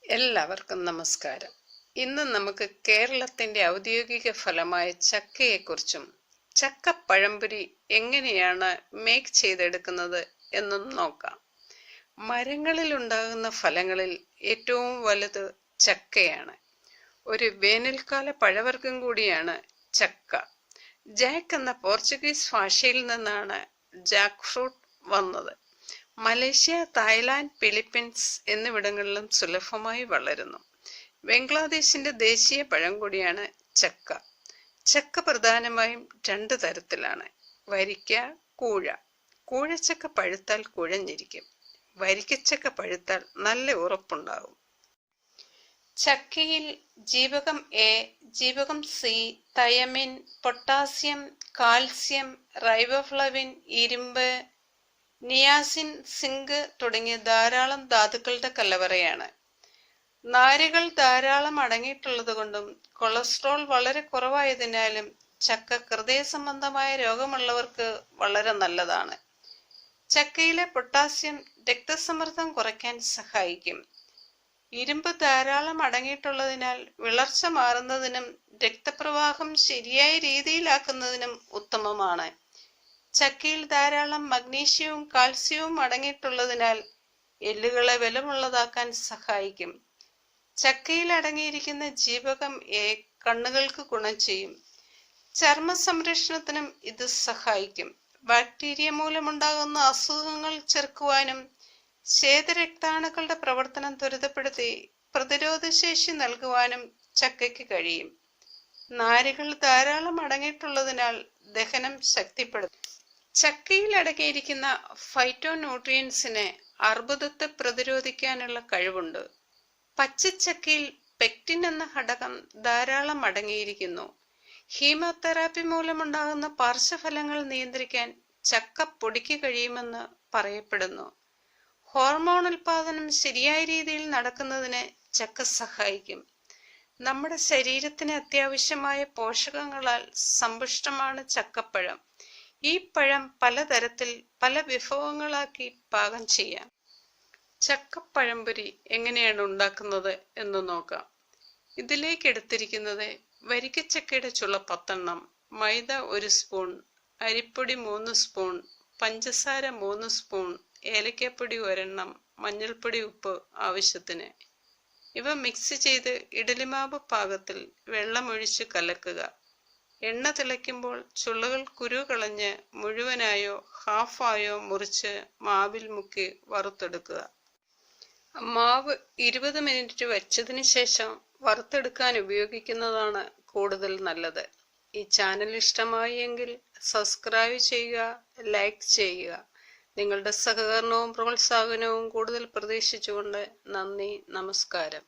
എല്ലാവർക്കും നമസ്കാരം. ഇന്ന് നമുക്ക് കേരളത്തിന്റെ ഔദ്യോഗിക ഫലമായ ചക്കയെക്കുറിച്ചും ചക്ക പഴംപൊരി എങ്ങനെയാണ് മേക്ക് ചെയ്തെടുക്കുന്നത് എന്നും നോക്കാം. മരങ്ങളിൽ ഉണ്ടാകുന്ന ഫലങ്ങളിൽ ഏറ്റവും വലുത് ചക്കയാണ്. ഒരു വേനൽക്കാല പഴവർഗ്ഗം കൂടിയാണ് ചക്ക. ജാക്ക് എന്ന പോർച്ചുഗീസ് ഭാഷയിൽ നിന്നാണ് ജാക്ക് ഫ്രൂട്ട് വന്നത്. മലേഷ്യ, തായ്ലാന്റ്, ഫിലിപ്പീൻസ് എന്നിവിടങ്ങളിലും സുലഭമായി വളരുന്നു. ബംഗ്ലാദേശിന്റെ ദേശീയ പഴം കൂടിയാണ് ചക്ക. ചക്ക പ്രധാനമായും രണ്ട് തരത്തിലാണ്: വരിക്ക, കൂഴ. കൂഴച്ചക്ക പഴുത്താൽ കുഴഞ്ഞിരിക്കും. വരിക്കച്ചക്ക പഴുത്താൽ നല്ല ഉറപ്പുണ്ടാകും. ചക്കയിൽ ജീവകം എ, ജീവകം C, thiamine, potassium, calcium, riboflavin, ഇരുമ്പ്, നിയാസിൻ, സിങ്ക് തുടങ്ങിയ ധാരാളം ധാതുക്കളുടെ കലവറയാണ്. നാരുകൾ ധാരാളം അടങ്ങിയിട്ടുള്ളത് കൊണ്ടും കൊളസ്ട്രോൾ വളരെ കുറവായതിനാലും ചക്ക ഹൃദയ സംബന്ധമായ രോഗമുള്ളവർക്ക് വളരെ നല്ലതാണ്. ചക്കയിലെ പൊട്ടാസ്യം രക്തസമ്മർദ്ദം കുറയ്ക്കാൻ സഹായിക്കും. ഇരുമ്പ് ധാരാളം അടങ്ങിയിട്ടുള്ളതിനാൽ വിളർച്ച മാറുന്നതിനും രക്തപ്രവാഹം ശരിയായ രീതിയിലാക്കുന്നതിനും ഉത്തമമാണ്. ചക്കയിൽ ധാരാളം മഗ്നീഷ്യവും കാൽസ്യവും അടങ്ങിയിട്ടുള്ളതിനാൽ എല്ലുകളെ ബലമുള്ളതാക്കാൻ സഹായിക്കും. ചക്കയിൽ അടങ്ങിയിരിക്കുന്ന ജീവകം എ കണ്ണുകൾക്ക് ഗുണം ചെയ്യും. ചർമ്മ സംരക്ഷണത്തിനും ഇത് സഹായിക്കും. ബാക്ടീരിയ മൂലമുണ്ടാകുന്ന അസുഖങ്ങൾ ചെറുക്കുവാനും ശ്വേതരക്താണുക്കളുടെ പ്രവർത്തനം ത്വരിതപ്പെടുത്തി പ്രതിരോധശേഷി നൽകുവാനും ചക്കയ്ക്ക് കഴിയും. നാരുകൾ ധാരാളം അടങ്ങിയിട്ടുള്ളതിനാൽ ദഹനം ശക്തിപ്പെടുത്തും. ചക്കയിൽ അടങ്ങിയിരിക്കുന്ന ഫൈറ്റോ ന്യൂട്രിയൻസിന് അർബുദത്തെ പ്രതിരോധിക്കാനുള്ള കഴിവുണ്ട്. പച്ചച്ചക്കയിൽ പെക്റ്റിൻ എന്ന ഘടകം ധാരാളം അടങ്ങിയിരിക്കുന്നു. ഹീമോതെറാപ്പി മൂലമുണ്ടാകുന്ന പാർശ്വഫലങ്ങൾ നിയന്ത്രിക്കാൻ ചക്ക പൊടിക്ക് കഴിയുമെന്ന് പറയപ്പെടുന്നു. ഹോർമോൺ ഉൽപാദനം ശരിയായ രീതിയിൽ നടക്കുന്നതിന് ചക്ക സഹായിക്കും. നമ്മുടെ ശരീരത്തിന് അത്യാവശ്യമായ പോഷകങ്ങളാൽ സമ്പുഷ്ടമാണ് ചക്കപ്പഴം. ഈ പഴം പലതരത്തിൽ പല വിഭവങ്ങളാക്കി പാകം ചെയ്യാം. ചക്കപ്പഴംപൊരി എങ്ങനെയാണ് ഉണ്ടാക്കുന്നത് എന്ന് നോക്കാം. ഇതിലേക്ക് എടുത്തിരിക്കുന്നത് വരിക്കച്ചക്കയുടെ ചുള 10 എണ്ണം, മൈദ 1 സ്പൂൺ, അരിപ്പൊടി 3 സ്പൂൺ, പഞ്ചസാര 3 സ്പൂൺ, ഏലക്കപ്പൊടി 1 എണ്ണം, മഞ്ഞൾപ്പൊടി, ഉപ്പ് ആവശ്യത്തിന്. ഇവ മിക്സ് ചെയ്ത് ഇഡ്ഡലിമാവ് പാകത്തിൽ വെള്ളമൊഴിച്ച് കലക്കുക. എണ്ണ തിളയ്ക്കുമ്പോൾ ചുള്ളുകൾ കുരു കളഞ്ഞ് മുഴുവനായോ ഹാഫായോ മുറിച്ച് മാവിൽ മുക്കി വറുത്തെടുക്കുക. മാവ് 20 മിനിറ്റ് വച്ചതിന് ശേഷം വറുത്തെടുക്കാൻ ഉപയോഗിക്കുന്നതാണ് കൂടുതൽ നല്ലത്. ഈ ചാനൽ ഇഷ്ടമായി എങ്കിൽ സബ്സ്ക്രൈബ് ചെയ്യുക, ലൈക്ക് ചെയ്യുക. നിങ്ങളുടെ സഹകരണവും പ്രോത്സാഹനവും കൂടുതൽ പ്രതീക്ഷിച്ചുകൊണ്ട് നന്ദി, നമസ്കാരം.